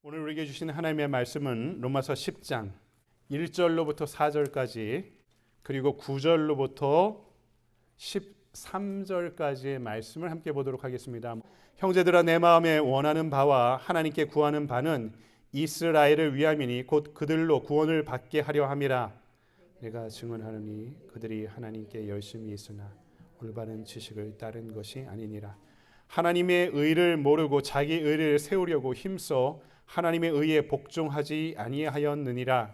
오늘 우리에게 주신 하나님의 말씀은 로마서 10장 1절로부터 4절까지 그리고 9절로부터 13절까지의 말씀을 함께 보도록 하겠습니다. 형제들아, 내 마음에 원하는 바와 하나님께 구하는 바는 이스라엘을 위함이니 곧 그들로 구원을 받게 하려 함이라. 내가 증언하노니 그들이 하나님께 열심히 있으나 올바른 지식을 따른 것이 아니니라. 하나님의 의를 모르고 자기 의를 세우려고 힘써 하나님의 의에 복종하지 아니하였느니라.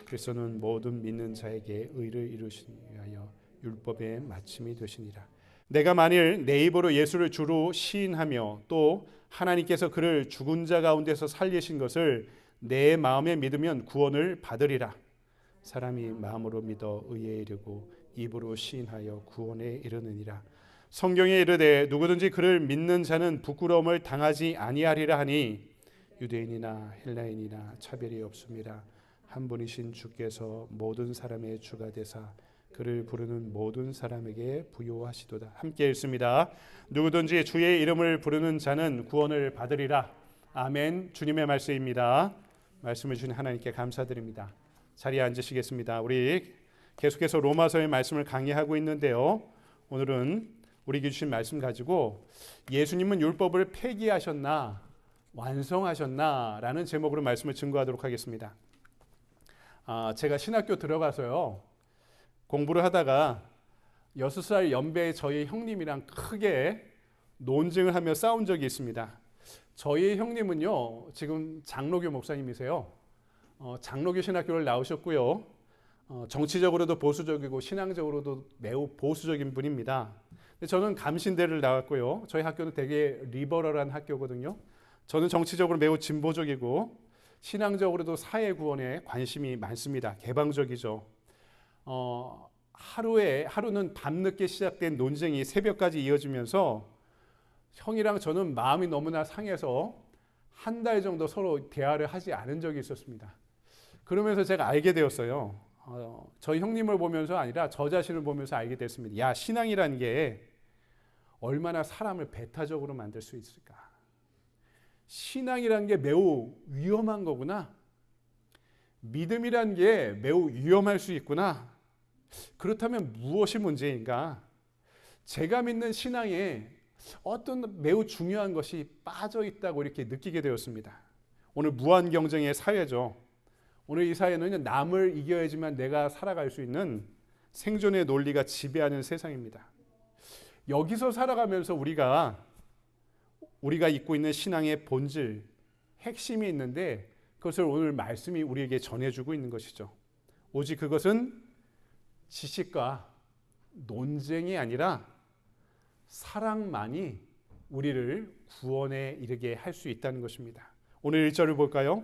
그리스도는 모든 믿는 자에게 의를 이루시니 위하여 율법의 마침이 되시니라. 내가 만일 내 입으로 예수를 주로 시인하며 또 하나님께서 그를 죽은 자 가운데서 살리신 것을 내 마음에 믿으면 구원을 받으리라. 사람이 마음으로 믿어 의에 이르고 입으로 시인하여 구원에 이르느니라. 성경에 이르되 누구든지 그를 믿는 자는 부끄러움을 당하지 아니하리라 하니 유대인이나 헬라인이나 차별이 없음이라. 한 분이신 주께서 모든 사람의 주가 되사 그를 부르는 모든 사람에게 부요하시도다. 함께 읽습니다. 누구든지 주의 이름을 부르는 자는 구원을 받으리라. 아멘. 주님의 말씀입니다. 말씀을 주신 하나님께 감사드립니다. 자리에 앉으시겠습니다. 우리 계속해서 로마서의 말씀을 강의하고 있는데요. 오늘은 우리에게 주신 말씀 가지고 예수님은 율법을 폐기하셨나 완성하셨나 라는 제목으로 말씀을 증거하도록 하겠습니다. 제가 신학교 들어가서요, 공부를 하다가 6살 연배의 저희 형님이랑 크게 논쟁을 하며 싸운 적이 있습니다. 저희 형님은요, 지금 장로교 목사님이세요. 장로교 신학교를 나오셨고요. 정치적으로도 보수적이고 신앙적으로도 매우 보수적인 분입니다. 근데 저는 감신대를 나왔고요. 저희 학교는 되게 리버럴한 학교거든요. 저는 정치적으로 매우 진보적이고 신앙적으로도 사회 구원에 관심이 많습니다. 개방적이죠. 하루는 밤늦게 시작된 논쟁이 새벽까지 이어지면서 형이랑 저는 마음이 너무나 상해서 한 달 정도 서로 대화를 하지 않은 적이 있었습니다. 그러면서 제가 알게 되었어요. 저희 형님을 보면서 아니라 저 자신을 보면서 알게 됐습니다. 야, 신앙이라는 게 얼마나 사람을 배타적으로 만들 수 있을까? 신앙이라는 게 매우 위험한 거구나. 믿음이라는 게 매우 위험할 수 있구나. 그렇다면 무엇이 문제인가? 제가 믿는 신앙에 어떤 매우 중요한 것이 빠져 있다고 이렇게 느끼게 되었습니다. 오늘 무한 경쟁의 사회죠. 오늘 이 사회는 남을 이겨야지만 내가 살아갈 수 있는 생존의 논리가 지배하는 세상입니다. 여기서 살아가면서 우리가 입고 있는 신앙의 본질, 핵심이 있는데 그것을 오늘 말씀이 우리에게 전해주고 있는 것이죠. 오직 그것은 지식과 논쟁이 아니라 사랑만이 우리를 구원에 이르게 할 수 있다는 것입니다. 오늘 1절을 볼까요?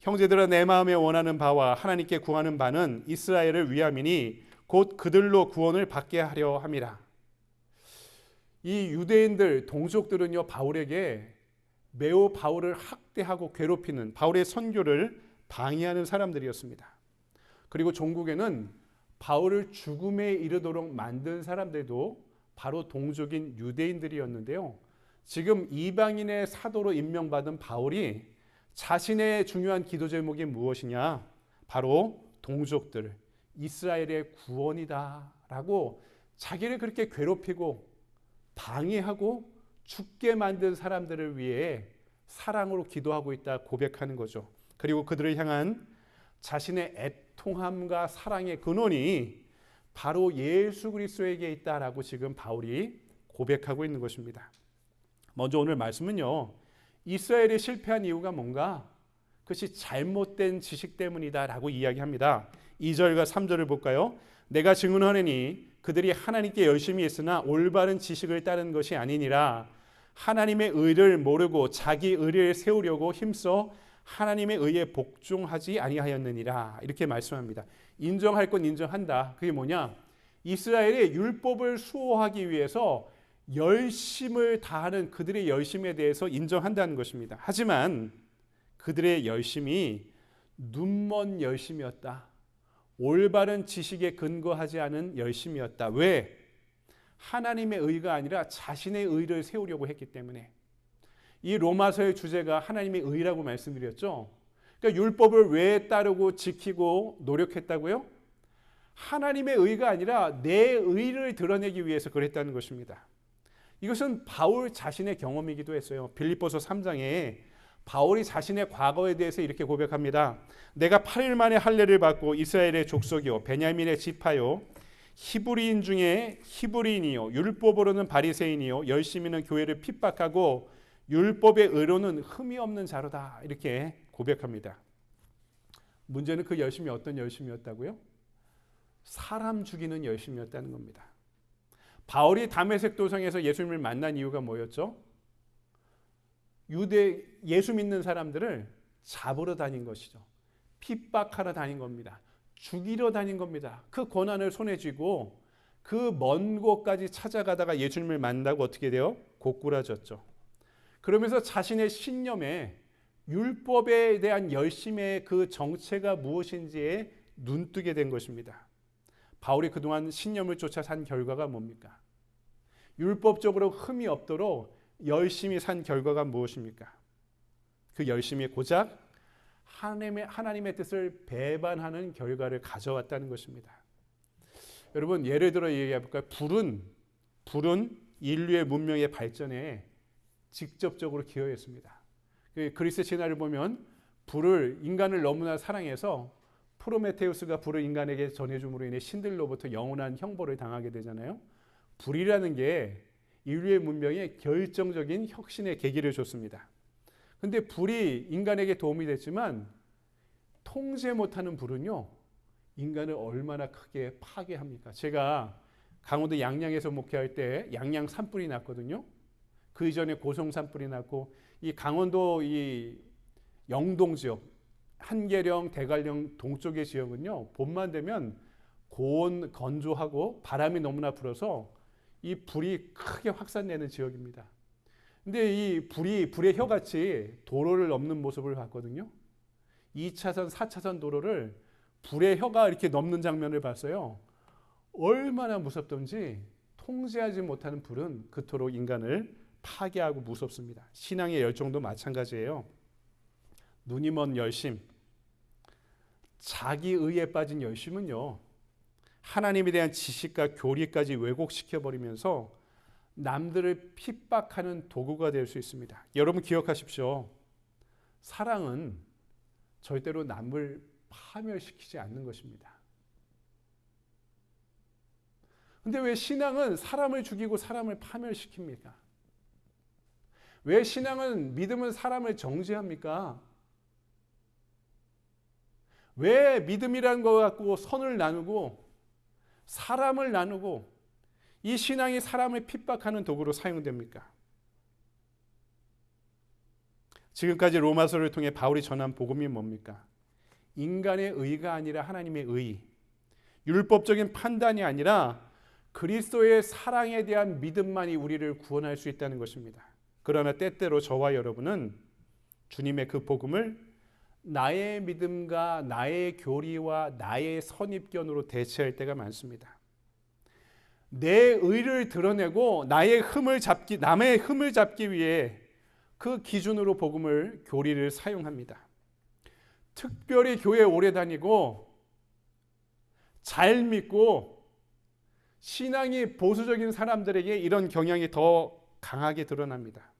형제들아, 내 마음에 원하는 바와 하나님께 구하는 바는 이스라엘을 위함이니 곧 그들로 구원을 받게 하려 함이라. 이 유대인들, 동족들은요, 바울에게 매우 바울을 학대하고 괴롭히는, 바울의 선교를 방해하는 사람들이었습니다. 그리고 종국에는 바울을 죽음에 이르도록 만든 사람들도 바로 동족인 유대인들이었는데요. 지금 이방인의 사도로 임명받은 바울이 자신의 중요한 기도 제목이 무엇이냐? 바로 동족들, 이스라엘의 구원이다라고 자기를 그렇게 괴롭히고 방해하고 죽게 만든 사람들을 위해 사랑으로 기도하고 있다 고백하는 거죠. 그리고 그들을 향한 자신의 애통함과 사랑의 근원이 바로 예수 그리스도에게 있다라고 지금 바울이 고백하고 있는 것입니다. 먼저 오늘 말씀은요, 이스라엘이 실패한 이유가 뭔가? 그것이 잘못된 지식 때문이다라고 이야기합니다. 2절과 3절을 볼까요? 내가 증언하노니 그들이 하나님께 열심히 했으나 올바른 지식을 따른 것이 아니니라. 하나님의 의를 모르고 자기 의를 세우려고 힘써 하나님의 의에 복종하지 아니하였느니라. 이렇게 말씀합니다. 인정할 건 인정한다. 그게 뭐냐? 이스라엘의 율법을 수호하기 위해서 열심을 다하는 그들의 열심에 대해서 인정한다는 것입니다. 하지만 그들의 열심이 눈먼 열심이었다. 올바른 지식에 근거하지 않은 열심이었다. 왜? 하나님의 의가 아니라 자신의 의를 세우려고 했기 때문에 이 로마서의 주제가 하나님의 의라고 말씀드렸죠. 그러니까 율법을 왜 따르고 지키고 노력했다고요? 하나님의 의가 아니라 내 의를 드러내기 위해서 그랬다는 것입니다. 이것은 바울 자신의 경험이기도 했어요. 빌립보서 3장에 바울이 자신의 과거에 대해서 이렇게 고백합니다. 내가 8일 만에 할례를 받고 이스라엘의 족속이요 베냐민의 지파요 히브리인 중에 히브리인이요 율법으로는 바리새인이요 열심히는 교회를 핍박하고 율법의 의로는 흠이 없는 자로다 이렇게 고백합니다. 문제는 그 열심이 어떤 열심이었다고요? 사람 죽이는 열심이었다는 겁니다. 바울이 다메섹 도상에서 예수님을 만난 이유가 뭐였죠? 유대 예수 믿는 사람들을 잡으러 다닌 것이죠. 핍박하러 다닌 겁니다. 죽이러 다닌 겁니다. 그 고난을 손에 쥐고 그 먼 곳까지 찾아가다가 예수님을 만나고 어떻게 돼요? 고꾸라졌죠. 그러면서 자신의 신념에 율법에 대한 열심의 그 정체가 무엇인지에 눈뜨게 된 것입니다. 바울이 그동안 신념을 쫓아 산 결과가 뭡니까? 율법적으로 흠이 없도록 열심히 산 결과가 무엇입니까? 그 열심이 고작 하나님의 뜻을 배반하는 결과를 가져왔다는 것입니다. 여러분 예를 들어 얘기해 볼까요? 불은 인류의 문명의 발전에 직접적으로 기여했습니다. 그리스 신화를 보면 인간을 너무나 사랑해서 프로메테우스가 불을 인간에게 전해줌으로 인해 신들로부터 영원한 형벌을 당하게 되잖아요. 불이라는 게 인류의 문명에 결정적인 혁신의 계기를 줬습니다. 근데 불이 인간에게 도움이 됐지만 통제 못하는 불은요 인간을 얼마나 크게 파괴합니까? 제가 강원도 양양에서 목회할 때 양양 산불이 났거든요. 그 이전에 고성 산불이 났고 이 강원도 이 영동 지역 한계령, 대관령 동쪽의 지역은요 봄만 되면 고온 건조하고 바람이 너무나 불어서 이 불이 크게 확산되는 지역입니다. 근데 이 불의 혀같이 도로를 넘는 모습을 봤거든요. 2차선, 4차선 도로를 불의 혀가 이렇게 넘는 장면을 봤어요. 얼마나 무섭던지 통제하지 못하는 불은 그토록 인간을 파괴하고 무섭습니다. 신앙의 열정도 마찬가지예요. 눈이 먼 열심, 자기의에 빠진 열심은요 하나님에 대한 지식과 교리까지 왜곡시켜버리면서 남들을 핍박하는 도구가 될 수 있습니다. 여러분 기억하십시오. 사랑은 절대로 남을 파멸시키지 않는 것입니다. 근데 왜 신앙은 사람을 죽이고 사람을 파멸시킵니까? 왜 신앙은 믿음은 사람을 정죄합니까? 왜 믿음이라는 것 갖고 선을 나누고 사람을 나누고 이 신앙이 사람을 핍박하는 도구로 사용됩니까? 지금까지 로마서를 통해 바울이 전한 복음이 뭡니까? 인간의 의가 아니라 하나님의 의, 율법적인 판단이 아니라 그리스도의 사랑에 대한 믿음만이 우리를 구원할 수 있다는 것입니다. 그러나 때때로 저와 여러분은 주님의 그 복음을 나의 믿음과 나의 교리와 나의 선입견으로 대체할 때가 많습니다. 내 의를 드러내고 남의 흠을 잡기 위해 그 기준으로 복음을 교리를 사용합니다. 특별히 교회에 오래 다니고 잘 믿고 신앙이 보수적인 사람들에게 이런 경향이 더 강하게 드러납니다.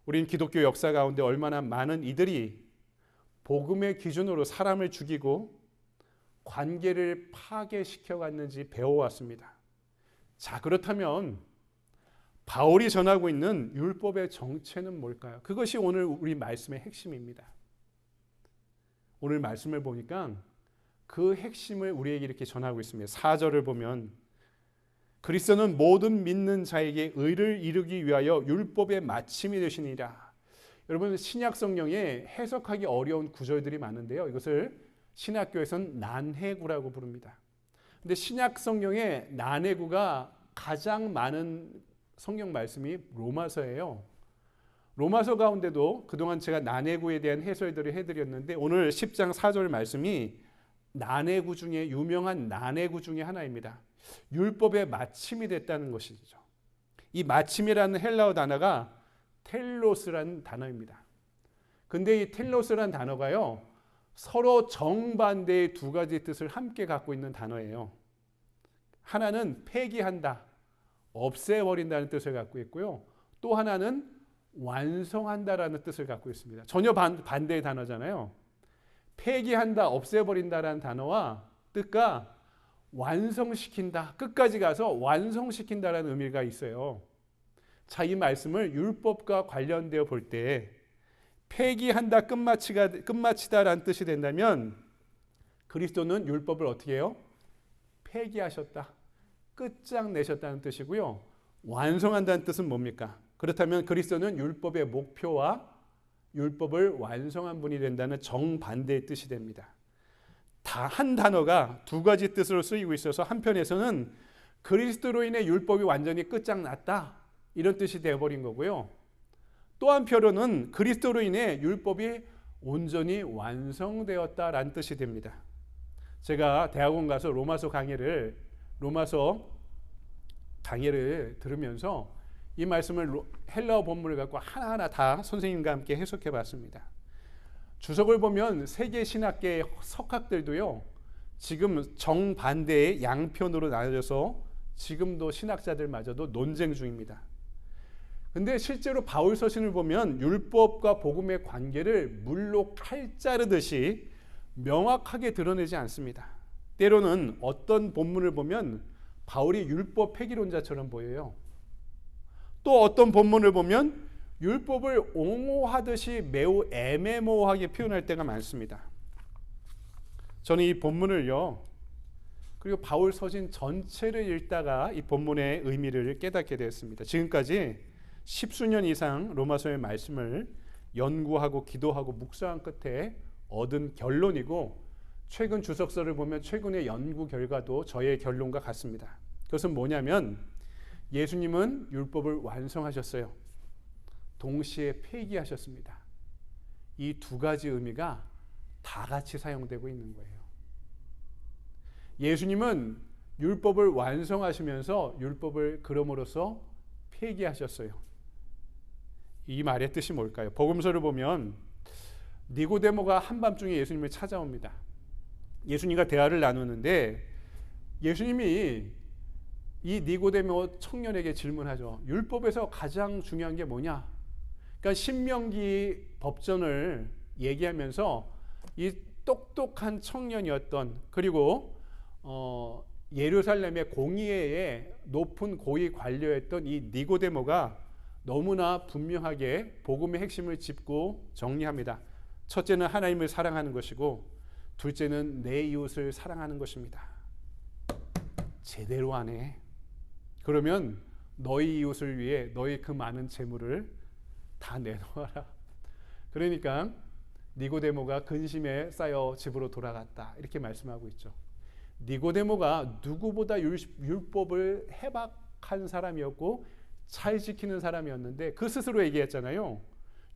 우린 기독교 역사 가운데 얼마나 많은 이들이 복음의 기준으로 사람을 죽이고 관계를 파괴시켜 갔는지 배워왔습니다. 자, 그렇다면 바울이 전하고 있는 율법의 정체는 뭘까요? 그것이 오늘 우리 말씀의 핵심입니다. 오늘 말씀을 보니까 그 핵심을 우리에게 이렇게 전하고 있습니다. 4절을 보면 그리스도는 모든 믿는 자에게 의를 이루기 위하여 율법의 마침이 되시니라. 여러분 신약 성경에 해석하기 어려운 구절들이 많은데요. 이것을 신학교에서는 난해구라고 부릅니다. 근데 신약 성경에 난해구가 가장 많은 성경 말씀이 로마서예요. 로마서 가운데도 그동안 제가 난해구에 대한 해설들을 해드렸는데 오늘 10장 4절 말씀이 난해구 중에 유명한 난해구 중에 하나입니다. 율법의 마침이 됐다는 것이죠. 이 마침이라는 헬라어 단어가 텔로스라는 단어입니다. 근데 이 텔로스라는 단어가요, 서로 정반대의 두 가지 뜻을 함께 갖고 있는 단어예요. 하나는 폐기한다, 없애버린다는 뜻을 갖고 있고요. 또 하나는 완성한다라는 뜻을 갖고 있습니다. 전혀 반대의 단어잖아요. 폐기한다, 없애버린다라는 단어와 뜻과 완성시킨다, 끝까지 가서 완성시킨다라는 의미가 있어요. 자, 이 말씀을 율법과 관련되어 볼 때 폐기한다, 끝마치다라는 뜻이 된다면 그리스도는 율법을 어떻게 해요? 폐기하셨다, 끝장내셨다는 뜻이고요. 완성한다는 뜻은 뭡니까? 그렇다면 그리스도는 율법의 목표와 율법을 완성한 분이 된다는 정반대의 뜻이 됩니다. 다 한 단어가 두 가지 뜻으로 쓰이고 있어서 한편에서는 그리스도로 인해 율법이 완전히 끝장났다, 이런 뜻이 되어버린 거고요. 또 한편으로는 그리스도로 인해 율법이 온전히 완성되었다라는 뜻이 됩니다. 제가 대학원 가서 로마서 강의를 들으면서 이 말씀을 헬라어 본문을 갖고 하나하나 다 선생님과 함께 해석해 봤습니다. 주석을 보면 세계 신학계의 석학들도요, 지금 정반대의 양편으로 나눠져서 지금도 신학자들마저도 논쟁 중입니다. 근데 실제로 바울 서신을 보면 율법과 복음의 관계를 물로 칼 자르듯이 명확하게 드러내지 않습니다. 때로는 어떤 본문을 보면 바울이 율법 폐기론자처럼 보여요. 또 어떤 본문을 보면 율법을 옹호하듯이 매우 애매모호하게 표현할 때가 많습니다. 저는 이 본문을요, 그리고 바울 서신 전체를 읽다가 이 본문의 의미를 깨닫게 되었습니다. 지금까지 10수년 이상 로마서의 말씀을 연구하고 기도하고 묵상한 끝에 얻은 결론이고, 최근 주석서를 보면 최근의 연구 결과도 저의 결론과 같습니다. 그것은 뭐냐면 예수님은 율법을 완성하셨어요. 동시에 폐기하셨습니다. 이 두 가지 의미가 다 같이 사용되고 있는 거예요. 예수님은 율법을 완성하시면서 율법을 그럼으로써 폐기하셨어요. 이 말의 뜻이 뭘까요? 복음서를 보면 니고데모가 한밤중에 예수님을 찾아옵니다. 예수님과 대화를 나누는데 예수님이 이 니고데모 청년에게 질문하죠. 율법에서 가장 중요한 게 뭐냐? 그러니까 신명기 법전을 얘기하면서 이 똑똑한 청년이었던, 그리고 예루살렘의 공의회의 높은 고위 관료였던 이 니고데모가 너무나 분명하게 복음의 핵심을 짚고 정리합니다. 첫째는 하나님을 사랑하는 것이고, 둘째는 내 이웃을 사랑하는 것입니다. 제대로 하네. 그러면 너희 이웃을 위해 너희 그 많은 재물을 다 내놓아라. 그러니까 니고데모가 근심에 쌓여 집으로 돌아갔다, 이렇게 말씀하고 있죠. 니고데모가 누구보다 율법을 해박한 사람이었고 잘 지키는 사람이었는데 그 스스로 얘기했잖아요.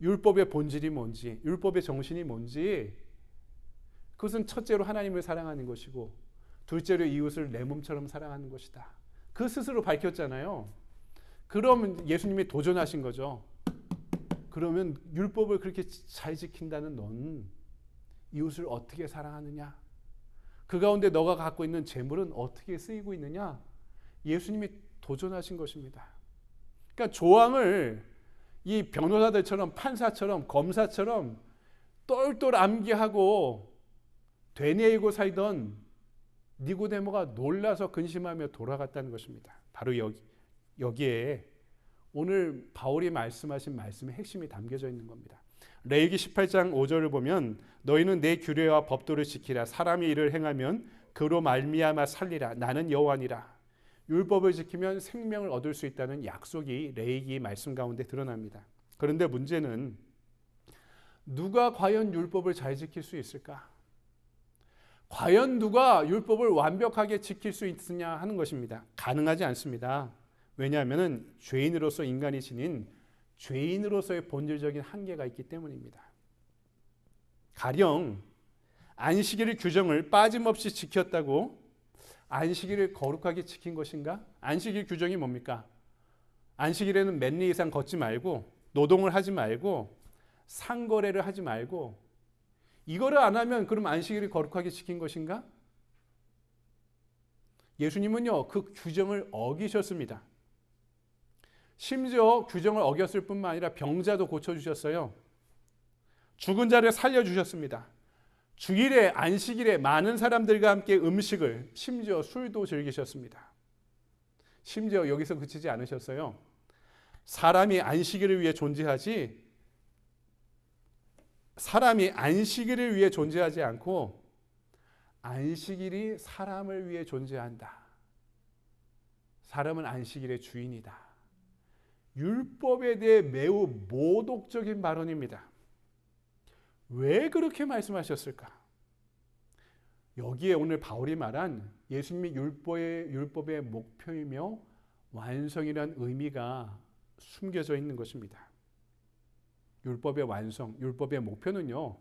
율법의 본질이 뭔지, 율법의 정신이 뭔지. 그것은 첫째로 하나님을 사랑하는 것이고, 둘째로 이웃을 내 몸처럼 사랑하는 것이다. 그 스스로 밝혔잖아요. 그럼 예수님이 도전하신 거죠. 그러면 율법을 그렇게 잘 지킨다는 넌 이웃을 어떻게 사랑하느냐? 그 가운데 너가 갖고 있는 재물은 어떻게 쓰이고 있느냐? 예수님이 도전하신 것입니다. 그러니까 조항을 이 변호사들처럼, 판사처럼, 검사처럼 똘똘 암기하고 되뇌이고 살던 니고데모가 놀라서 근심하며 돌아갔다는 것입니다. 바로 여기에 오늘 바울이 말씀하신 말씀의 핵심이 담겨져 있는 겁니다. 레위기 18장 5절을 보면 너희는 내 규례와 법도를 지키라. 사람이 이를 행하면 그로 말미암아 살리라. 나는 여호와니라. 율법을 지키면 생명을 얻을 수 있다는 약속이 레위기 말씀 가운데 드러납니다. 그런데 문제는 누가 과연 율법을 잘 지킬 수 있을까? 과연 누가 율법을 완벽하게 지킬 수 있느냐 하는 것입니다. 가능하지 않습니다. 왜냐하면 죄인으로서 인간이 지닌 죄인으로서의 본질적인 한계가 있기 때문입니다. 가령 안식일 규정을 빠짐없이 지켰다고 안식일을 거룩하게 지킨 것인가? 안식일 규정이 뭡니까? 안식일에는 몇 리 이상 걷지 말고 노동을 하지 말고 상거래를 하지 말고 이거를 안 하면 그럼 안식일을 거룩하게 지킨 것인가? 예수님은요, 그 규정을 어기셨습니다. 심지어 규정을 어겼을 뿐만 아니라 병자도 고쳐주셨어요. 죽은 자를 살려주셨습니다. 주일에 안식일에 많은 사람들과 함께 음식을, 심지어 술도 즐기셨습니다. 심지어 여기서 그치지 않으셨어요. 사람이 안식일을 위해 존재하지, 사람이 안식일을 위해 존재하지 않고 안식일이 사람을 위해 존재한다. 사람은 안식일의 주인이다. 율법에 대해 매우 모독적인 발언입니다. 왜 그렇게 말씀하셨을까? 여기에 오늘 바울이 말한 예수님의 율법의 목표이며 완성이란 의미가 숨겨져 있는 것입니다. 율법의 완성, 율법의 목표는요,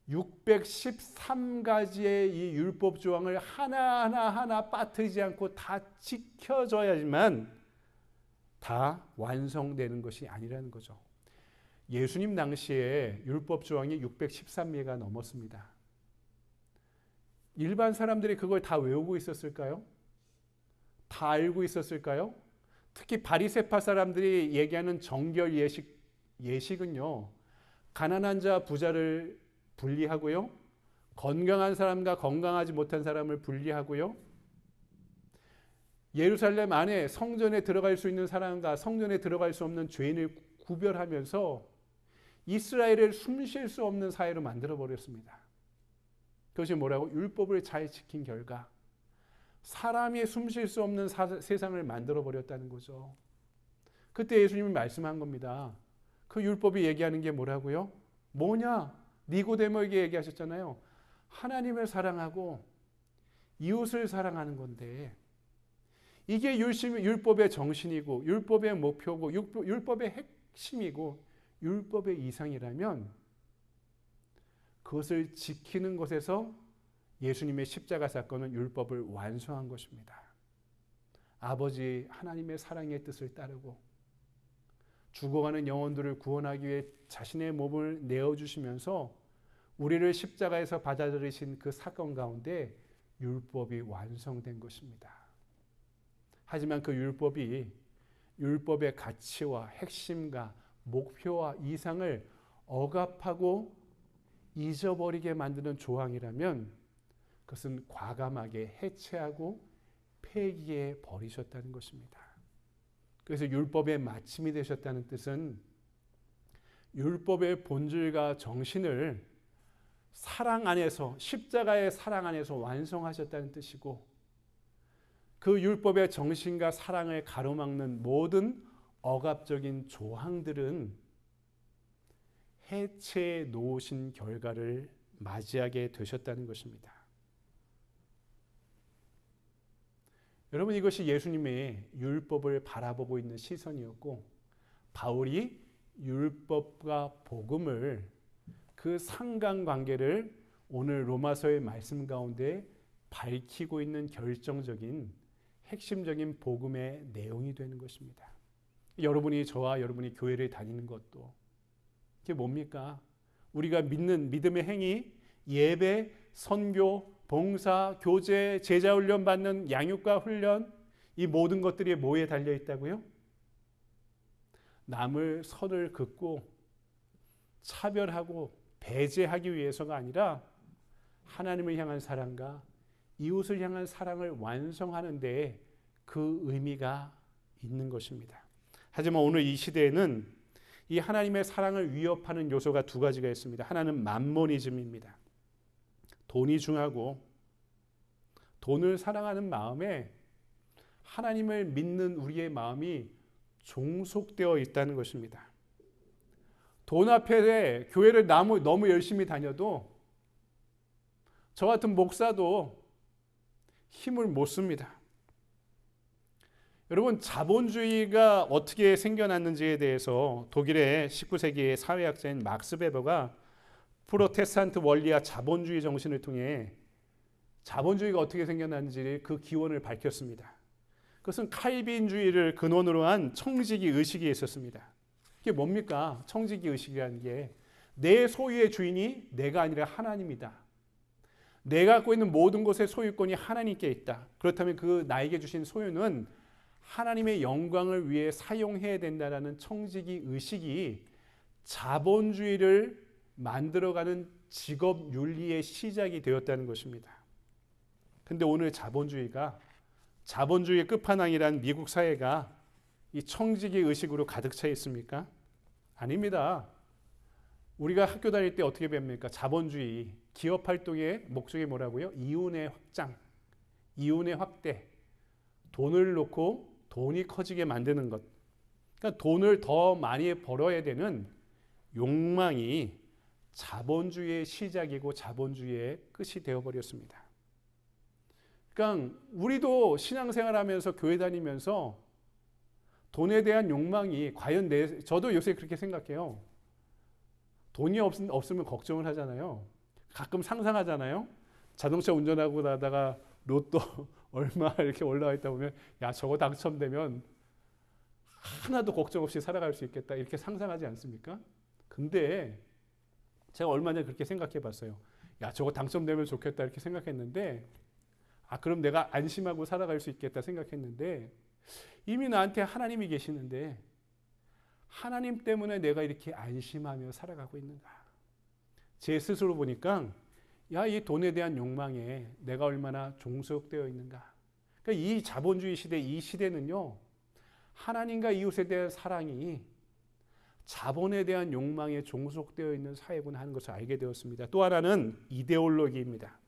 613가지의 이 율법 조항을 하나하나 빠뜨리지 않고 다 지켜져야지만 다 완성되는 것이 아니라는 거죠. 예수님 당시에 율법 조항이 613개가 넘었습니다. 일반 사람들이 그걸 다 외우고 있었을까요? 다 알고 있었을까요? 특히 바리새파 사람들이 얘기하는 정결 예식은요, 가난한 자 부자를 분리하고요, 건강한 사람과 건강하지 못한 사람을 분리하고요, 예루살렘 안에 성전에 들어갈 수 있는 사람과 성전에 들어갈 수 없는 죄인을 구별하면서 이스라엘을 숨쉴 수 없는 사회로 만들어 버렸습니다. 그것이 뭐라고? 율법을 잘 지킨 결과 사람이 숨쉴 수 없는 세상을 만들어 버렸다는 거죠. 그때 예수님이 말씀한 겁니다. 그 율법이 얘기하는 게 뭐라고요? 뭐냐? 니고데모에게 얘기하셨잖아요. 하나님을 사랑하고 이웃을 사랑하는 건데, 이게 율법의 정신이고 율법의 목표고 율법의 핵심이고 율법의 이상이라면 그것을 지키는 것에서 예수님의 십자가 사건은 율법을 완성한 것입니다. 아버지 하나님의 사랑의 뜻을 따르고 죽어가는 영혼들을 구원하기 위해 자신의 몸을 내어주시면서 우리를 십자가에서 받아들이신 그 사건 가운데 율법이 완성된 것입니다. 하지만 그 율법이 율법의 가치와 핵심과 목표와 이상을 억압하고 잊어버리게 만드는 조항이라면 그것은 과감하게 해체하고 폐기해 버리셨다는 것입니다. 그래서 율법의 마침이 되셨다는 뜻은 율법의 본질과 정신을 사랑 안에서, 십자가의 사랑 안에서 완성하셨다는 뜻이고, 그 율법의 정신과 사랑을 가로막는 모든 억압적인 조항들은 해체해 놓으신 결과를 맞이하게 되셨다는 것입니다. 여러분, 이것이 예수님의 율법을 바라보고 있는 시선이었고, 바울이 율법과 복음을, 그 상관관계를 오늘 로마서의 말씀 가운데 밝히고 있는 결정적인 핵심적인 복음의 내용이 되는 것입니다. 여러분이, 저와 여러분이 교회를 다니는 것도 그게 뭡니까? 우리가 믿는 믿음의 행위, 예배, 선교, 봉사, 교제, 제자 훈련 받는 양육과 훈련, 이 모든 것들이 뭐에 달려 있다고요? 남을 선을 긋고 차별하고 배제하기 위해서가 아니라 하나님을 향한 사랑과 이웃을 향한 사랑을 완성하는 데에 그 의미가 있는 것입니다. 하지만 오늘 이 시대에는 이 하나님의 사랑을 위협하는 요소가 두 가지가 있습니다. 하나는 맘모니즘입니다. 돈이 중하고 돈을 사랑하는 마음에 하나님을 믿는 우리의 마음이 종속되어 있다는 것입니다. 돈 앞에 교회를 너무 열심히 다녀도 저 같은 목사도 힘을 못 씁니다. 여러분, 자본주의가 어떻게 생겨났는지에 대해서 독일의 19세기의 사회학자인 막스 베버가 프로테스탄트 원리와 자본주의 정신을 통해 자본주의가 어떻게 생겨났는지 그 기원을 밝혔습니다. 그것은 칼빈주의를 근원으로 한 청지기 의식이 있었습니다. 이게 뭡니까? 청지기 의식이라는 게 내 소유의 주인이 내가 아니라 하나님이다. 내가 갖고 있는 모든 것의 소유권이 하나님께 있다. 그렇다면 그 나에게 주신 소유는 하나님의 영광을 위해 사용해야 된다는 청지기 의식이 자본주의를 만들어가는 직업 윤리의 시작이 되었다는 것입니다. 근데 오늘 자본주의의 끝판왕이란 미국 사회가 이 청지기 의식으로 가득 차 있습니까? 아닙니다. 우리가 학교 다닐 때 어떻게 배웁니까? 자본주의, 기업 활동의 목적이 뭐라고요? 이윤의 확장, 이윤의 확대, 돈을 놓고 돈이 커지게 만드는 것. 그러니까 돈을 더 많이 벌어야 되는 욕망이 자본주의의 시작이고 자본주의의 끝이 되어버렸습니다. 그러니까 우리도 신앙생활하면서 교회 다니면서 돈에 대한 욕망이 과연 저도 요새 그렇게 생각해요. 돈이 없으면 걱정을 하잖아요. 가끔 상상하잖아요. 자동차 운전하고 나다가 로또 얼마 이렇게 올라와 있다 보면 야 저거 당첨되면 하나도 걱정 없이 살아갈 수 있겠다 이렇게 상상하지 않습니까? 근데 제가 얼마 전에 그렇게 생각해 봤어요. 야 저거 당첨되면 좋겠다 이렇게 생각했는데 그럼 내가 안심하고 살아갈 수 있겠다 생각했는데 이미 나한테 하나님이 계시는데 하나님 때문에 내가 이렇게 안심하며 살아가고 있는가? 제 스스로 보니까 이 돈에 대한 욕망에 내가 얼마나 종속되어 있는가? 그러니까 이 자본주의 시대, 이 시대는요, 하나님과 이웃에 대한 사랑이 자본에 대한 욕망에 종속되어 있는 사회구나 하는 것을 알게 되었습니다. 또 하나는 이데올로기입니다.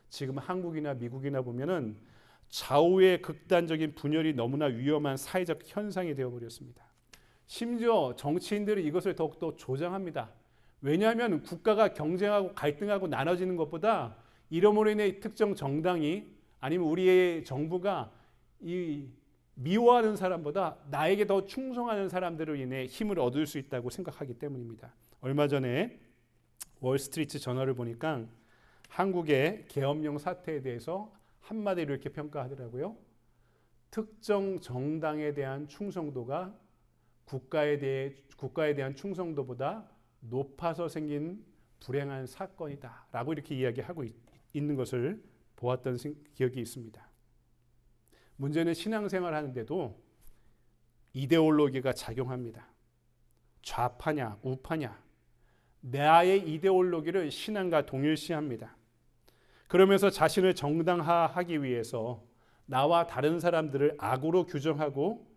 지금 한국이나 미국이나 보면은 좌우의 극단적인 분열이 너무나 위험한 사회적 현상이 되어버렸습니다. 심지어 정치인들이 이것을 더욱더 조장합니다. 왜냐하면 국가가 경쟁하고 갈등하고 나눠지는 것보다 이러므로 인해 특정 정당이 아니면 우리의 정부가 이 미워하는 사람보다 나에게 더 충성하는 사람들로 인해 힘을 얻을 수 있다고 생각하기 때문입니다. 얼마 전에 월스트리트 저널을 보니까 한국의 계엄령 사태에 대해서 한마디로 이렇게 평가하더라고요. 특정 정당에 대한 충성도가 국가에 대한 충성도보다 높아서 생긴 불행한 사건이다 라고 이렇게 이야기하고 있는 것을 보았던 기억이 있습니다. 문제는 신앙생활 하는데도 이데올로기가 작용합니다. 좌파냐 우파냐 나의 이데올로기를 신앙과 동일시합니다. 그러면서 자신을 정당화하기 위해서 나와 다른 사람들을 악으로 규정하고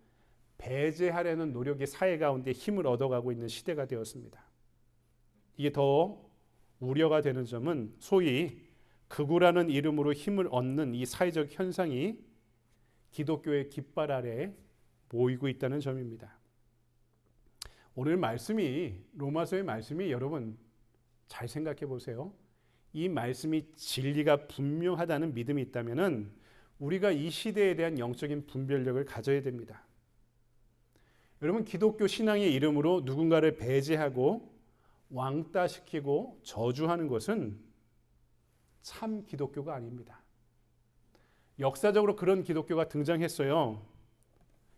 배제하려는 노력이 사회 가운데 힘을 얻어가고 있는 시대가 되었습니다. 이게 더 우려가 되는 점은 소위 극우라는 이름으로 힘을 얻는 이 사회적 현상이 기독교의 깃발 아래 모이고 있다는 점입니다. 오늘 말씀이 로마서의 말씀이 여러분 잘 생각해 보세요. 이 말씀이 진리가 분명하다는 믿음이 있다면은 우리가 이 시대에 대한 영적인 분별력을 가져야 됩니다. 여러분 기독교 신앙의 이름으로 누군가를 배제하고 왕따시키고 저주하는 것은 참 기독교가 아닙니다. 역사적으로 그런 기독교가 등장했어요.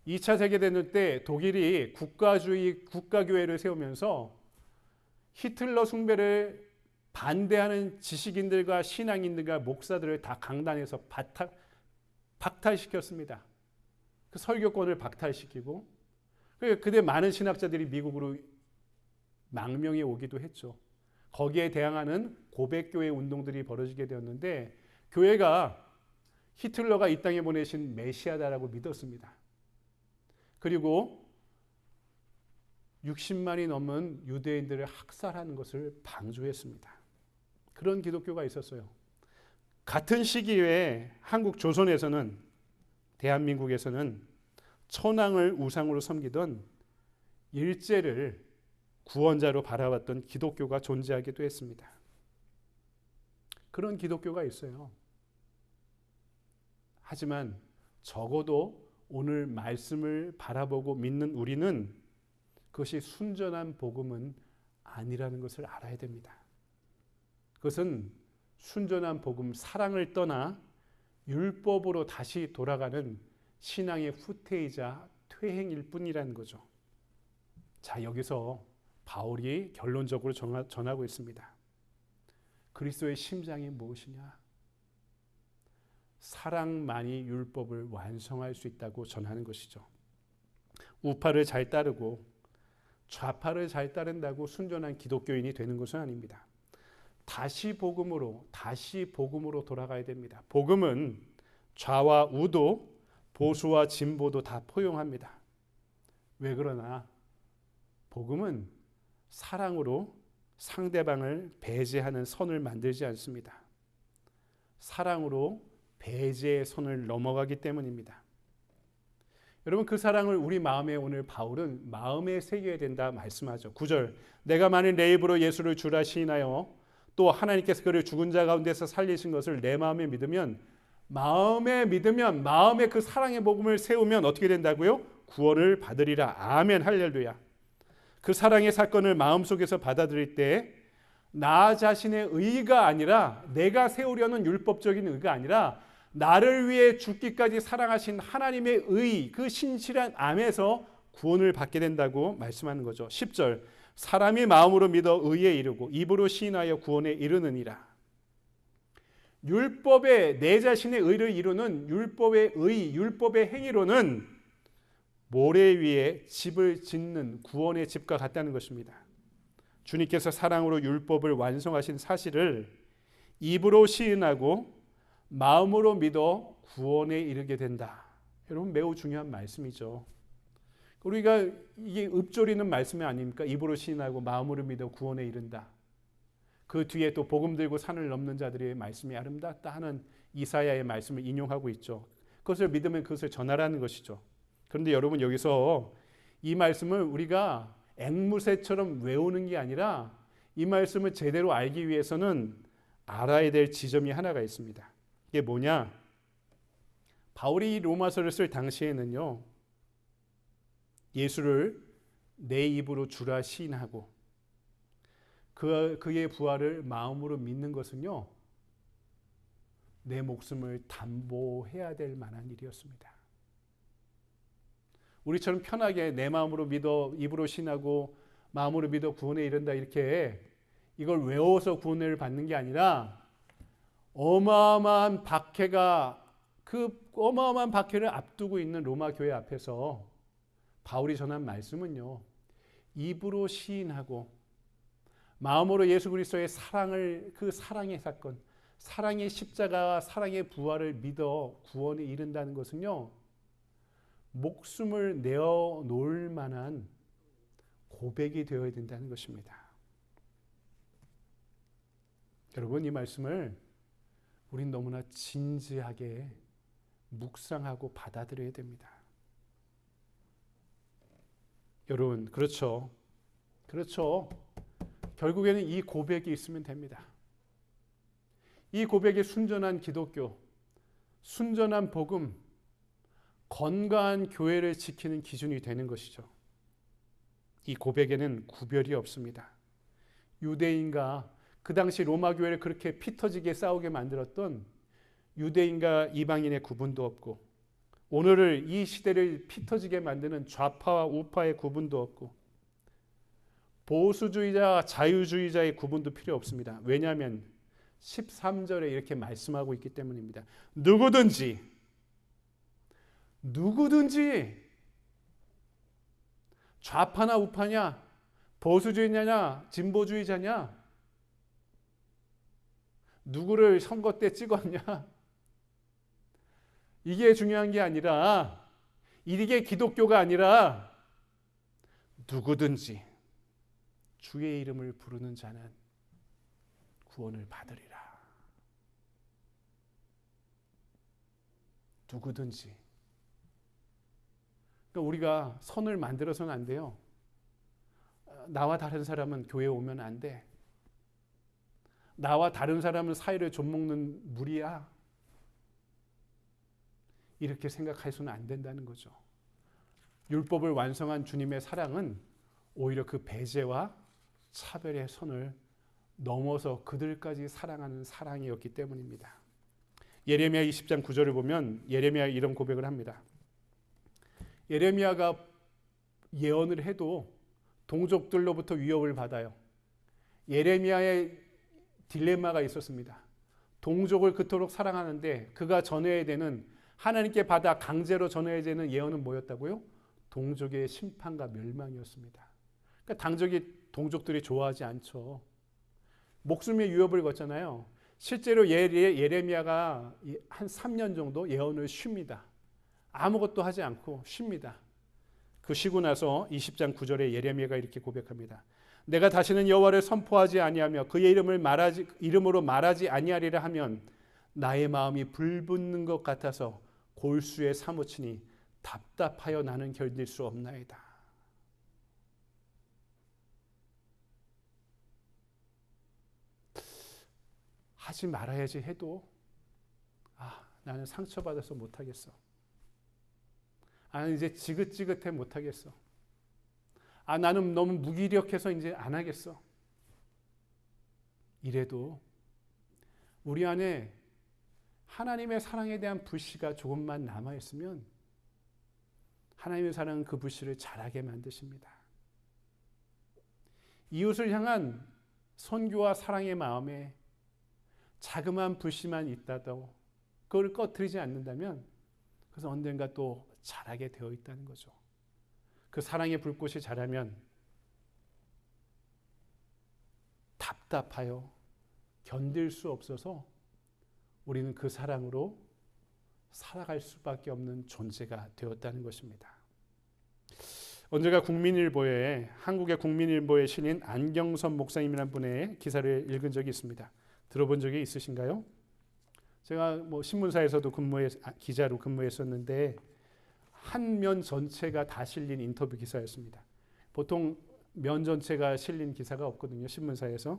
2차 세계대전 때 독일이 국가교회를 세우면서 히틀러 숭배를 반대하는 지식인들과 신앙인들과 목사들을 다 강단에서 박탈시켰습니다. 그 설교권을 박탈시키고 그때 많은 신학자들이 미국으로 망명해 오기도 했죠. 거기에 대항하는 고백교회 운동들이 벌어지게 되었는데 교회가 히틀러가 이 땅에 보내신 메시아다라고 믿었습니다. 그리고 60만이 넘은 유대인들을 학살하는 것을 방조했습니다. 그런 기독교가 있었어요. 같은 시기에 한국 조선에서는 대한민국에서는 천황을 우상으로 섬기던 일제를 구원자로 바라봤던 기독교가 존재하기도 했습니다. 그런 기독교가 있어요. 하지만 적어도 오늘 말씀을 바라보고 믿는 우리는 그것이 순전한 복음은 아니라는 것을 알아야 됩니다. 그것은 순전한 복음, 사랑을 떠나 율법으로 다시 돌아가는 신앙의 후퇴이자 퇴행일 뿐이라는 거죠. 자, 여기서 바울이 결론적으로 전하고 있습니다. 그리스도의 심장이 무엇이냐? 사랑만이 율법을 완성할 수 있다고 전하는 것이죠. 우파를 잘 따르고 좌파를 잘 따른다고 순전한 기독교인이 되는 것은 아닙니다. 다시 복음으로 돌아가야 됩니다. 복음은 좌와 우도 보수와 진보도 다 포용합니다. 왜 그러나 복음은 사랑으로 상대방을 배제하는 선을 만들지 않습니다. 사랑으로 배제의 선을 넘어가기 때문입니다. 여러분, 그 사랑을 우리 마음에 오늘 바울은 마음에 새겨야 된다 말씀하죠. 9절, 내가 만일 내 입으로 예수를 주라 시인하여 또 하나님께서 그를 죽은 자 가운데서 살리신 것을 내 마음에 믿으면 마음에 그 사랑의 복음을 세우면 어떻게 된다고요? 구원을 받으리라. 아멘, 할렐루야. 그 사랑의 사건을 마음속에서 받아들일 때 나 자신의 의가 아니라, 내가 세우려는 율법적인 의가 아니라 나를 위해 죽기까지 사랑하신 하나님의 의, 그 신실한 암에서 구원을 받게 된다고 말씀하는 거죠. 10절, 사람이 마음으로 믿어 의에 이르고 입으로 시인하여 구원에 이르느니라. 율법의, 내 자신의 의를 이루는 율법의 의, 율법의 행위로는 모래 위에 집을 짓는 구원의 집과 같다는 것입니다. 주님께서 사랑으로 율법을 완성하신 사실을 입으로 시인하고 마음으로 믿어 구원에 이르게 된다. 여러분, 매우 중요한 말씀이죠. 우리가 이게 읊조리는 말씀이 아닙니까? 입으로 시인하고 마음으로 믿어 구원에 이른다. 그 뒤에 또 복음 들고 산을 넘는 자들의 말씀이 아름답다 하는 이사야의 말씀을 인용하고 있죠. 그것을 믿으면 그것을 전하라는 것이죠. 그런데 여러분, 여기서 이 말씀을 우리가 앵무새처럼 외우는 게 아니라 이 말씀을 제대로 알기 위해서는 알아야 될 지점이 하나가 있습니다. 이게 뭐냐? 바울이 로마서를 쓸 당시에는요, 예수를 내 입으로 주라 시인하고 그의 부활을 마음으로 믿는 것은요, 내 목숨을 담보해야 될 만한 일이었습니다. 우리처럼 편하게 내 마음으로 믿어 입으로 신하고 마음으로 믿어 구원에 이른다, 이렇게 이걸 외워서 구원을 받는 게 아니라 어마어마한 박해가, 그 어마어마한 박해를 앞두고 있는 로마 교회 앞에서 바울이 전한 말씀은요, 입으로 시인하고 마음으로 예수 그리스도의 사랑을, 그 사랑의 사건, 사랑의 십자가와 사랑의 부활을 믿어 구원에 이른다는 것은요, 목숨을 내어 놓을 만한 고백이 되어야 된다는 것입니다. 여러분, 이 말씀을 우린 너무나 진지하게 묵상하고 받아들여야 됩니다. 여러분, 그렇죠. 결국에는 이 고백이 있으면 됩니다. 이 고백이 순전한 기독교, 순전한 복음, 건강한 교회를 지키는 기준이 되는 것이죠. 이 고백에는 구별이 없습니다. 유대인과, 그 당시 로마 교회를 그렇게 피 터지게 싸우게 만들었던 유대인과 이방인의 구분도 없고, 오늘을, 이 시대를 피 터지게 만드는 좌파와 우파의 구분도 없고, 보수주의자, 자유주의자의 구분도 필요 없습니다. 왜냐하면 13절에 이렇게 말씀하고 있기 때문입니다. 누구든지 좌파나 우파냐, 보수주의자냐, 진보주의자냐, 누구를 선거 때 찍었냐, 이게 중요한 게 아니라, 이게 기독교가 아니라, 누구든지 주의 이름을 부르는 자는 구원을 받으리라. 누구든지. 그러니까 우리가 선을 만들어서는 안 돼요. 나와 다른 사람은 교회에 오면 안 돼. 나와 다른 사람은 사이를 좀먹는 무리야. 이렇게 생각해서는 안 된다는 거죠. 율법을 완성한 주님의 사랑은 오히려 그 배제와 차별의 선을 넘어서 그들까지 사랑하는 사랑이었기 때문입니다. 예레미야 20장 9절을 보면 예레미야 이런 고백을 합니다. 예레미야가 예언을 해도 동족들로부터 위협을 받아요. 예레미야의 딜레마가 있었습니다. 동족을 그토록 사랑하는데 그가 전해야 되는, 하나님께 받아 강제로 전해야 되는 예언은 뭐였다고요? 동족의 심판과 멸망이었습니다. 그러니까 동족들이 좋아하지 않죠. 목숨의 위협을 걷잖아요. 실제로 예레미야가 한 3년 정도 예언을 쉽니다. 아무것도 하지 않고 쉽니다. 그 쉬고 나서 20장 9절에 예레미야가 이렇게 고백합니다. 내가 다시는 여호와를 선포하지 아니하며 그의 이름으로 말하지 아니하리라 하면 나의 마음이 불붙는 것 같아서 골수에 사무치니 답답하여 나는 견딜 수 없나이다. 하지 말아야지 해도 나는 상처받아서 못하겠어. 나는 이제 지긋지긋해 못하겠어. 나는 너무 무기력해서 이제 안 하겠어. 이래도 우리 안에 하나님의 사랑에 대한 불씨가 조금만 남아있으면 하나님의 사랑은 그 불씨를 자라게 만드십니다. 이웃을 향한 선교와 사랑의 마음에 자그마한 불씨만 있다도 그걸 꺼트리지 않는다면 그래서 언젠가 또 자라게 되어 있다는 거죠. 그 사랑의 불꽃이 자라면 답답하여 견딜 수 없어서 우리는 그 사랑으로 살아갈 수밖에 없는 존재가 되었다는 것입니다. 언제가 한국의 국민일보에 실린 안경선 목사님이라는 분의 기사를 읽은 적이 있습니다. 들어본 적이 있으신가요? 제가 신문사에서도 기자로 근무했었는데 한 면 전체가 다 실린 인터뷰 기사였습니다. 보통 면 전체가 실린 기사가 없거든요, 신문사에서.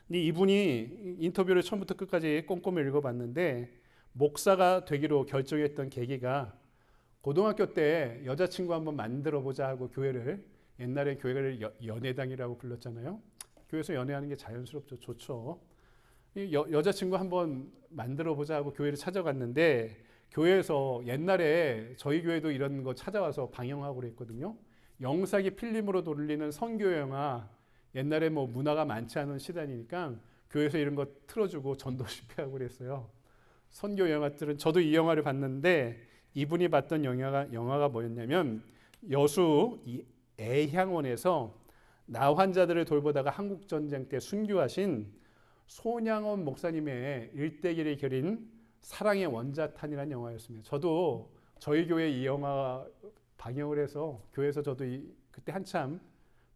근데 이분이 인터뷰를 처음부터 끝까지 꼼꼼히 읽어봤는데 목사가 되기로 결정했던 계기가 고등학교 때 여자친구 한번 만들어보자 하고 옛날에 교회를 연애당이라고 불렀잖아요. 교회에서 연애하는 게 자연스럽죠. 좋죠. 여자친구 한번 만들어보자 하고 교회를 찾아갔는데 교회에서 옛날에 저희 교회도 이런 거 찾아와서 방영하고 그랬거든요. 영상이 필름으로 돌리는 선교 영화, 옛날에 문화가 많지 않은 시대니까 교회에서 이런 거 틀어주고 전도 집회하고 그랬어요. 선교 영화들은 저도 이 영화를 봤는데 이분이 봤던 영화가 뭐였냐면 여수 애향원에서 나 환자들을 돌보다가 한국전쟁 때 순교하신 손양원 목사님의 일대기를 그린 사랑의 원자탄이라는 영화였습니다. 저도 저희 교회 이 영화 방영을 해서 교회에서 저도 그때 한참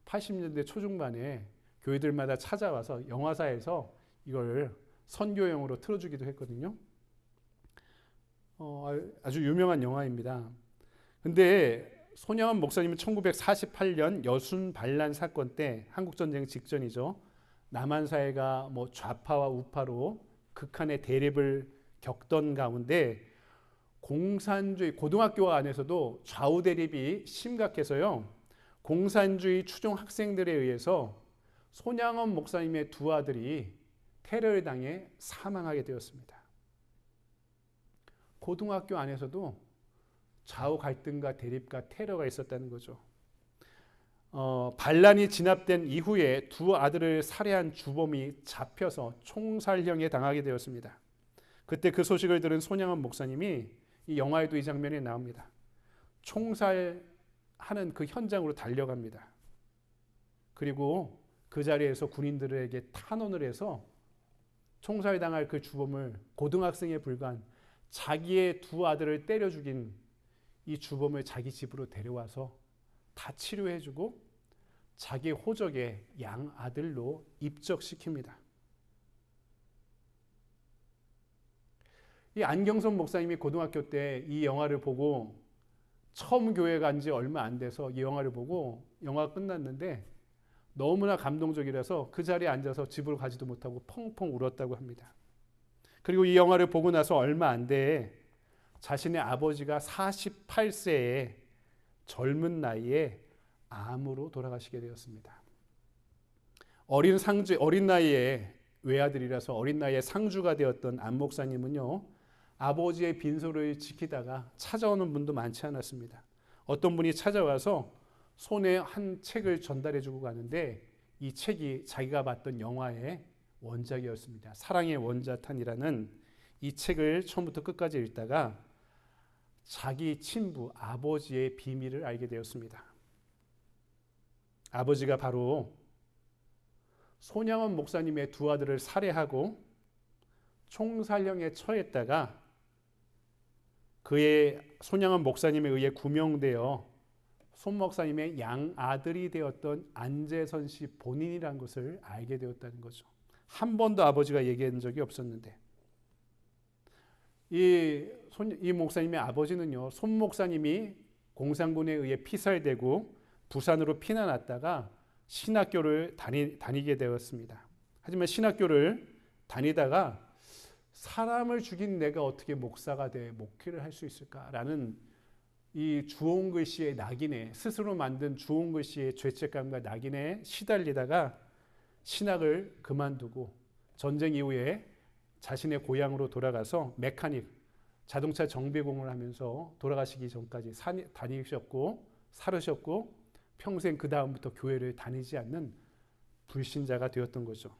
80년대 초중반에 교회들마다 찾아와서 영화사에서 이걸 선교용으로 틀어주기도 했거든요. 아주 유명한 영화입니다. 근데 손양원 목사님은 1948년 여순 반란 사건 때 한국전쟁 직전이죠. 남한 사회가 좌파와 우파로 극한의 대립을 겪던 가운데 공산주의, 고등학교 안에서도 좌우 대립이 심각해서요. 공산주의 추종 학생들에 의해서 손양원 목사님의 두 아들이 테러를 당해 사망하게 되었습니다. 고등학교 안에서도 좌우 갈등과 대립과 테러가 있었다는 거죠. 반란이 진압된 이후에 두 아들을 살해한 주범이 잡혀서 총살형에 당하게 되었습니다. 그때 그 소식을 들은 손양원 목사님이 이 영화에도 이 장면이 나옵니다. 총살하는 그 현장으로 달려갑니다. 그리고 그 자리에서 군인들에게 탄원을 해서 총살당할 그 주범을, 고등학생에 불과한 자기의 두 아들을 때려 죽인 이 주범을 자기 집으로 데려와서 다 치료해주고 자기 호적의 양 아들로 입적시킵니다. 이 안경선 목사님이 고등학교 때 이 영화를 보고 처음 교회 간 지 얼마 안 돼서 이 영화를 보고 영화가 끝났는데 너무나 감동적이라서 그 자리에 앉아서 집으로 가지도 못하고 펑펑 울었다고 합니다. 그리고 이 영화를 보고 나서 얼마 안 돼 자신의 아버지가 48세의 젊은 나이에 암으로 돌아가시게 되었습니다. 어린 나이에 외아들이라서 어린 나이에 상주가 되었던 안 목사님은요, 아버지의 빈소를 지키다가 찾아오는 분도 많지 않았습니다. 어떤 분이 찾아와서 손에 한 책을 전달해 주고 가는데 이 책이 자기가 봤던 영화의 원작이었습니다. 사랑의 원자탄이라는 이 책을 처음부터 끝까지 읽다가 자기 친부 아버지의 비밀을 알게 되었습니다. 아버지가 바로 손양원 목사님의 두 아들을 살해하고 총살형에 처했다가 그의 손양원 목사님에 의해 구명되어 손 목사님의 양아들이 되었던 안재선 씨 본인이라는 것을 알게 되었다는 거죠. 한 번도 아버지가 얘기한 적이 없었는데 이 목사님의 아버지는요, 손 목사님이 공산군에 의해 피살되고 부산으로 피난왔다가 신학교를 다니게 되었습니다. 하지만 신학교를 다니다가 사람을 죽인 내가 어떻게 목사가 돼 목회를 할 수 있을까라는 이 주홍글씨의 낙인에, 스스로 만든 주홍글씨의 죄책감과 낙인에 시달리다가 신학을 그만두고 전쟁 이후에 자신의 고향으로 돌아가서 메카닉, 자동차 정비공을 하면서 돌아가시기 전까지 다니셨고 살으셨고 평생 그 다음부터 교회를 다니지 않는 불신자가 되었던 거죠.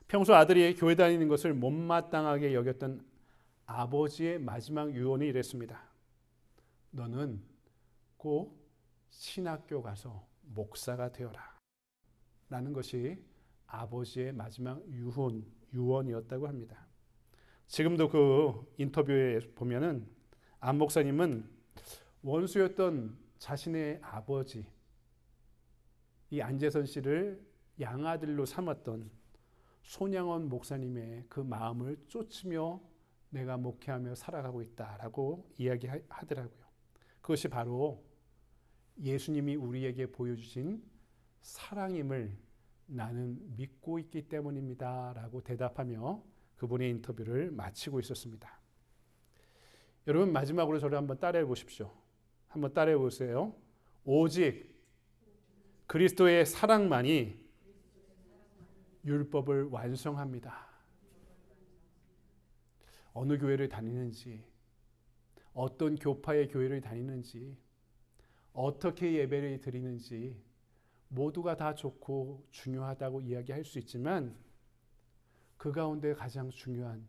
평소 아들이 교회 다니는 것을 못마땅하게 여겼던 아버지의 마지막 유언이 이랬습니다. 너는 꼭 신학교 가서 목사가 되어라 라는 것이 아버지의 마지막 유언이었다고 합니다. 지금도 그 인터뷰에 보면은 안 목사님은 원수였던 자신의 아버지 이 안재선 씨를 양아들로 삼았던 손양원 목사님의 그 마음을 쫓으며 내가 목회하며 살아가고 있다라고 이야기하더라고요. 그것이 바로 예수님이 우리에게 보여주신 사랑임을 나는 믿고 있기 때문입니다 라고 대답하며 그분의 인터뷰를 마치고 있었습니다. 여러분 마지막으로 저를 한번 따라해 보십시오. 한번 따라해 보세요. 오직 그리스도의 사랑만이 율법을 완성합니다. 어느 교회를 다니는지, 어떤 교파의 교회를 다니는지, 어떻게 예배를 드리는지 모두가 다 좋고 중요하다고 이야기할 수 있지만 그 가운데 가장 중요한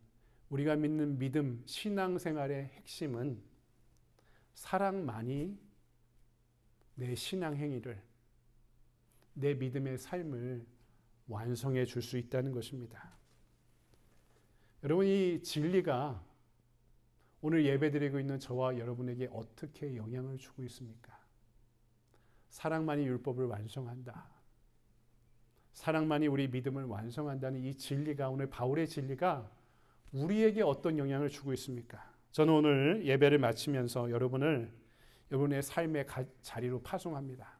우리가 믿는 믿음, 신앙생활의 핵심은 사랑만이 내 신앙 행위를, 내 믿음의 삶을 완성해 줄 수 있다는 것입니다. 여러분 이 진리가 오늘 예배드리고 있는 저와 여러분에게 어떻게 영향을 주고 있습니까? 사랑만이 율법을 완성한다. 사랑만이 우리 믿음을 완성한다는 이 진리가, 오늘 바울의 진리가 우리에게 어떤 영향을 주고 있습니까? 저는 오늘 예배를 마치면서 여러분의 삶의 자리로 파송합니다.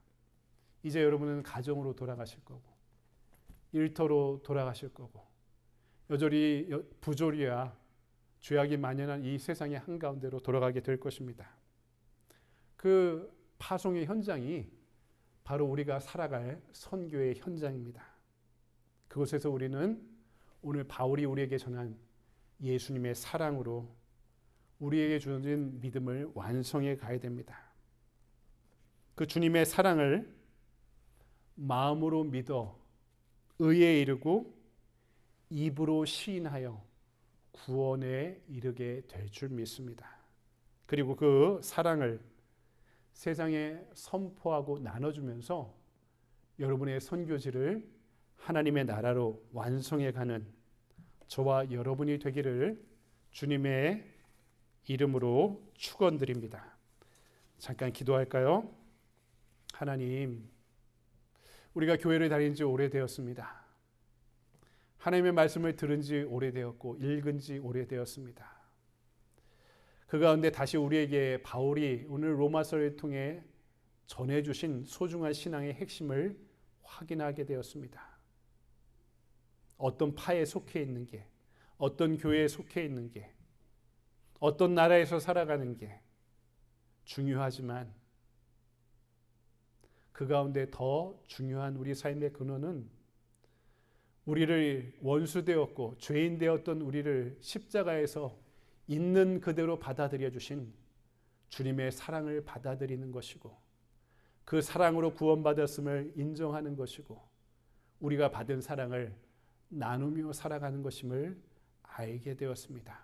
이제 여러분은 가정으로 돌아가실 거고 일터로 돌아가실 거고 여전히 부조리와 죄악이 만연한 이 세상의 한가운데로 돌아가게 될 것입니다. 그 파송의 현장이 바로 우리가 살아갈 선교의 현장입니다. 그곳에서 우리는 오늘 바울이 우리에게 전한 예수님의 사랑으로 우리에게 주어진 믿음을 완성해 가야 됩니다. 그 주님의 사랑을 마음으로 믿어 의에 이르고 입으로 시인하여 구원에 이르게 될 줄 믿습니다. 그리고 그 사랑을 세상에 선포하고 나눠주면서 여러분의 선교지를 하나님의 나라로 완성해가는 저와 여러분이 되기를 주님의 이름으로 축원드립니다. 잠깐 기도할까요? 하나님, 우리가 교회를 다닌 지 오래되었습니다. 하나님의 말씀을 들은 지 오래되었고 읽은 지 오래되었습니다. 그 가운데 다시 우리에게 바울이 오늘 로마서를 통해 전해주신 소중한 신앙의 핵심을 확인하게 되었습니다. 어떤 파에 속해 있는 게, 어떤 교회에 속해 있는 게, 어떤 나라에서 살아가는 게 중요하지만 그 가운데 더 중요한 우리 삶의 근원은 우리를 원수 되었고 죄인 되었던 우리를 십자가에서 있는 그대로 받아들여 주신 주님의 사랑을 받아들이는 것이고, 그 사랑으로 구원받았음을 인정하는 것이고, 우리가 받은 사랑을 나누며 살아가는 것임을 알게 되었습니다.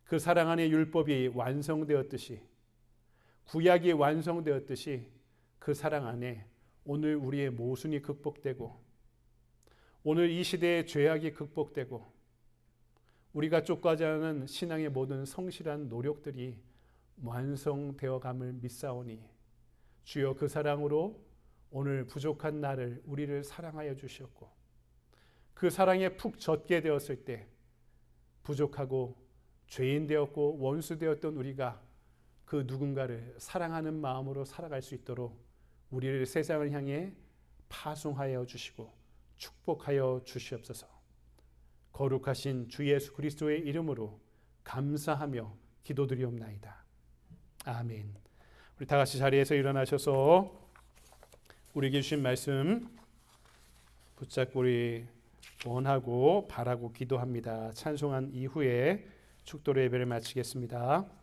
그 사랑 안에 율법이 완성되었듯이, 구약이 완성되었듯이 그 사랑 안에 오늘 우리의 모순이 극복되고, 오늘 이 시대의 죄악이 극복되고, 우리가 쫓고자 하는 신앙의 모든 성실한 노력들이 완성되어감을 믿사오니, 주여 그 사랑으로 오늘 부족한 나를, 우리를 사랑하여 주셨고, 그 사랑에 푹 젖게 되었을 때 부족하고 죄인 되었고 원수 되었던 우리가 그 누군가를 사랑하는 마음으로 살아갈 수 있도록 우리를 세상을 향해 파송하여 주시고 축복하여 주시옵소서. 거룩하신 주 예수 그리스도의 이름으로 감사하며 기도드리옵나이다. 아멘. 우리 다 같이 자리에서 일어나셔서 우리에게 주신 말씀 붙잡고 우리 원하고 바라고 기도합니다. 찬송한 이후에 축도로 예배를 마치겠습니다.